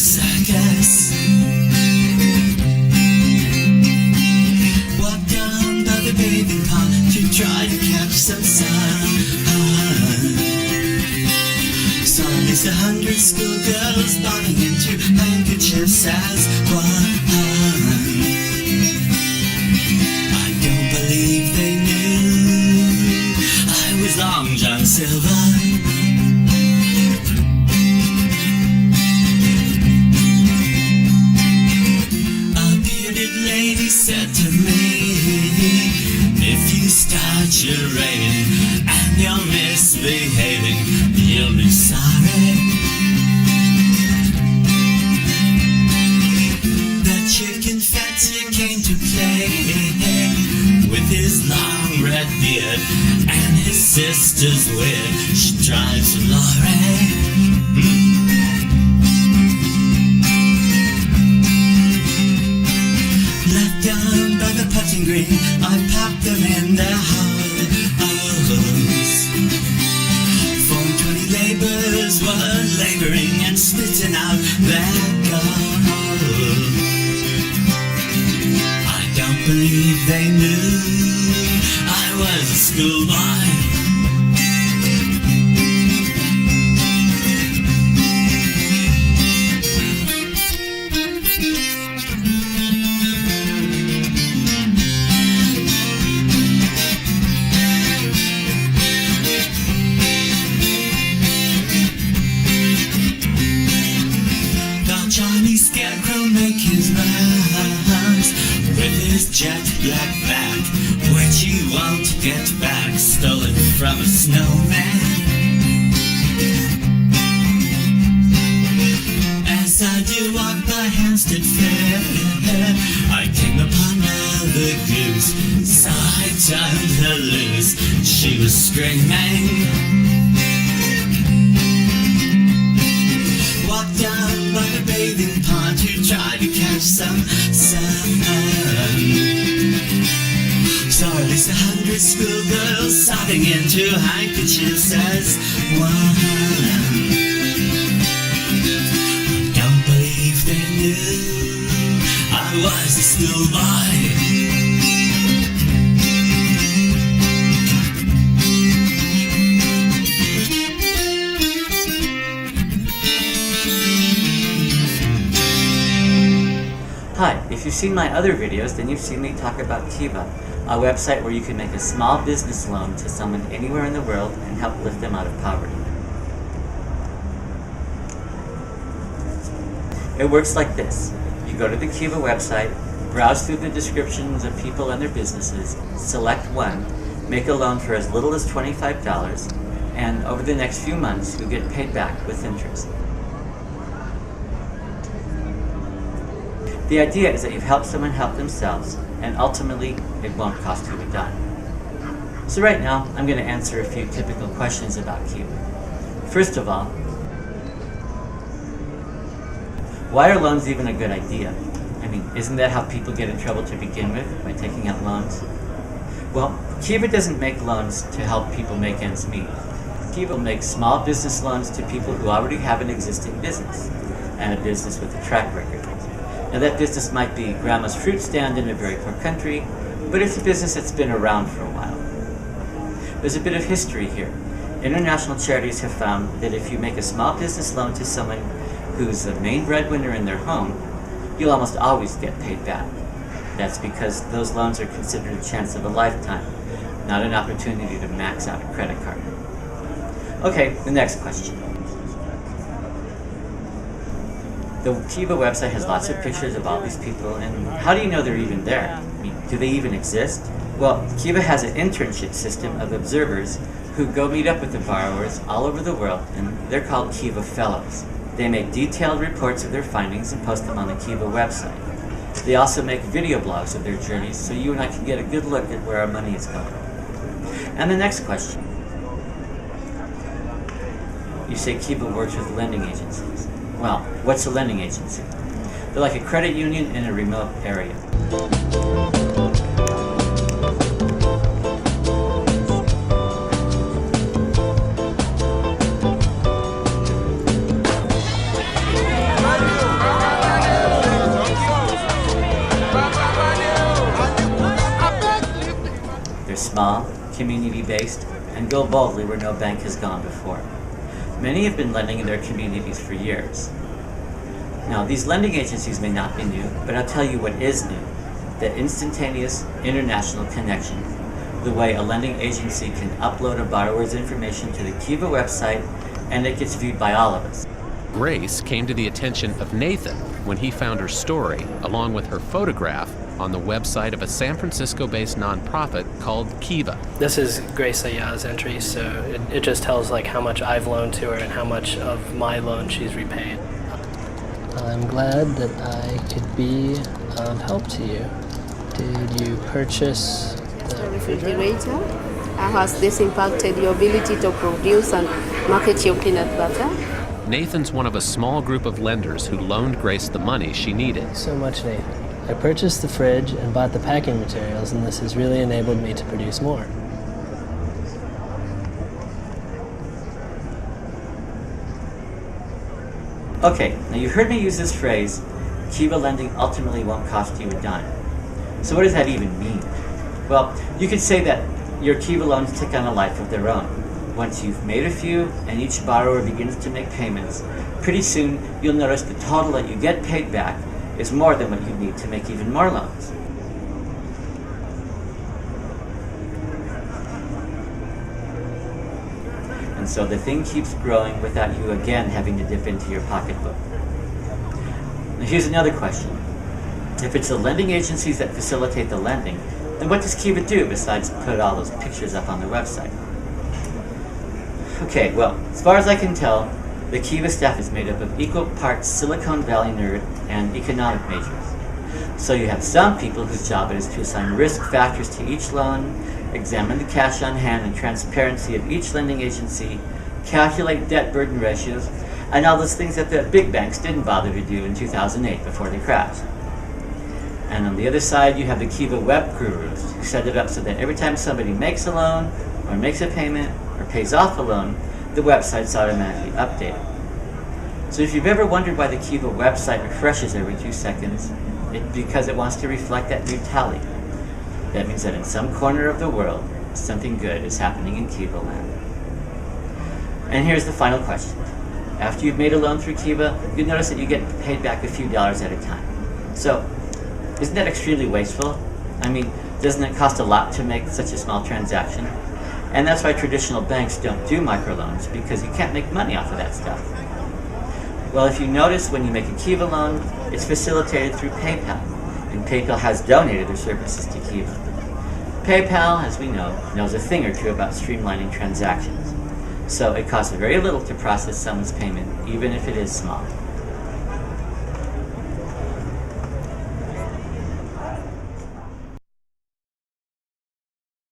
circus. Walk down by the bathing pond to try to catch some sun. Saw at least 100 schoolgirls bobbing into handkerchiefs as one. I don't believe they knew I was Long John Silver. Said to me, if you start your rating and you're misbehaving, you'll be sorry. The chicken fancy came to play with his long red beard and his sister's wig. She drives a lorry. Down by the putting green, I packed them in their holes. 420 laborers were laboring and spitting out their gold. I don't believe they knew I was a schoolboy. Scarecrow make his rounds with his jet black bag, which he won't get back, stolen from a snowman. As I do walk by Hampstead Fair, I came upon Mother Goose, so I turned her loose. She was screaming. Walked down by the bathing pond to try to catch some sun. Saw at least 100 schoolgirls sobbing into handkerchiefs as one. I don't believe they knew I was a schoolboy. Hi, if you've seen my other videos, then you've seen me talk about Kiva, a website where you can make a small business loan to someone anywhere in the world and help lift them out of poverty. It works like this. You go to the Kiva website, browse through the descriptions of people and their businesses, select one, make a loan for as little as $25, and over the next few months you'll get paid back with interest. The idea is that you've helped someone help themselves, and ultimately, it won't cost you a dime. So right now, I'm going to answer a few typical questions about Kiva. First of all, why are loans even a good idea? I mean, isn't that how people get in trouble to begin with, by taking out loans? Well, Kiva doesn't make loans to help people make ends meet. Kiva makes small business loans to people who already have an existing business, and a business with a track record. Now that business might be grandma's fruit stand in a very poor country, but it's a business that's been around for a while. There's a bit of history here. International charities have found that if you make a small business loan to someone who's the main breadwinner in their home, you'll almost always get paid back. That's because those loans are considered a chance of a lifetime, not an opportunity to max out a credit card. Okay, the next question. The Kiva website has lots of pictures of all these people, and how do you know they're even there? I mean, do they even exist? Well, Kiva has an internship system of observers who go meet up with the borrowers all over the world, and they're called Kiva Fellows. They make detailed reports of their findings and post them on the Kiva website. They also make video blogs of their journeys, so you and I can get a good look at where our money is going. And the next question. You say Kiva works with lending agencies. Well, what's a lending agency? They're like a credit union in a remote area. small, community-based, and go boldly where no bank has gone before. Many have been lending in their communities for years. Now, these lending agencies may not be new, but I'll tell you what is new: the instantaneous international connection, the way a lending agency can upload a borrower's information to the Kiva website and it gets viewed by all of us. Grace came to the attention of Nathan when he found her story, along with her photograph, on the website of a San Francisco-based nonprofit called Kiva. This is Grace Aya's entry, so it just tells like how much I've loaned to her and how much of my loan she's repaid. I'm glad that I could be of help to you. Did you purchase the refrigerator? Has this impacted your ability to produce and market your peanut butter? Nathan's one of a small group of lenders who loaned Grace the money she needed. So much, Nathan. I purchased the fridge and bought the packing materials, and this has really enabled me to produce more. Okay, now you've heard me use this phrase, Kiva lending ultimately won't cost you a dime. So what does that even mean? Well, you could say that your Kiva loans take on a life of their own. Once you've made a few and each borrower begins to make payments, pretty soon you'll notice the total that you get paid back is more than what you need to make even more loans. And so the thing keeps growing without you again having to dip into your pocketbook. Now here's another question. If it's the lending agencies that facilitate the lending, then what does Kiva do besides put all those pictures up on their website? Okay, well, as far as I can tell, the Kiva staff is made up of equal parts Silicon Valley nerd and economic majors. So you have some people whose job it is to assign risk factors to each loan, examine the cash on hand and transparency of each lending agency, calculate debt burden ratios, and all those things that the big banks didn't bother to do in 2008 before they crashed. And on the other side, you have the Kiva web gurus who set it up so that every time somebody makes a loan, or makes a payment, or pays off a loan, the website's automatically updated. So if you've ever wondered why the Kiva website refreshes every 2 seconds, it's because it wants to reflect that new tally. That means that in some corner of the world, something good is happening in Kiva land. And here's the final question. After you've made a loan through Kiva, you'll notice that you get paid back a few dollars at a time. So, isn't that extremely wasteful? I mean, doesn't it cost a lot to make such a small transaction? And that's why traditional banks don't do microloans, because you can't make money off of that stuff. Well, if you notice, when you make a Kiva loan, it's facilitated through PayPal, and PayPal has donated their services to Kiva. PayPal, as we know, knows a thing or two about streamlining transactions. So it costs very little to process someone's payment, even if it is small.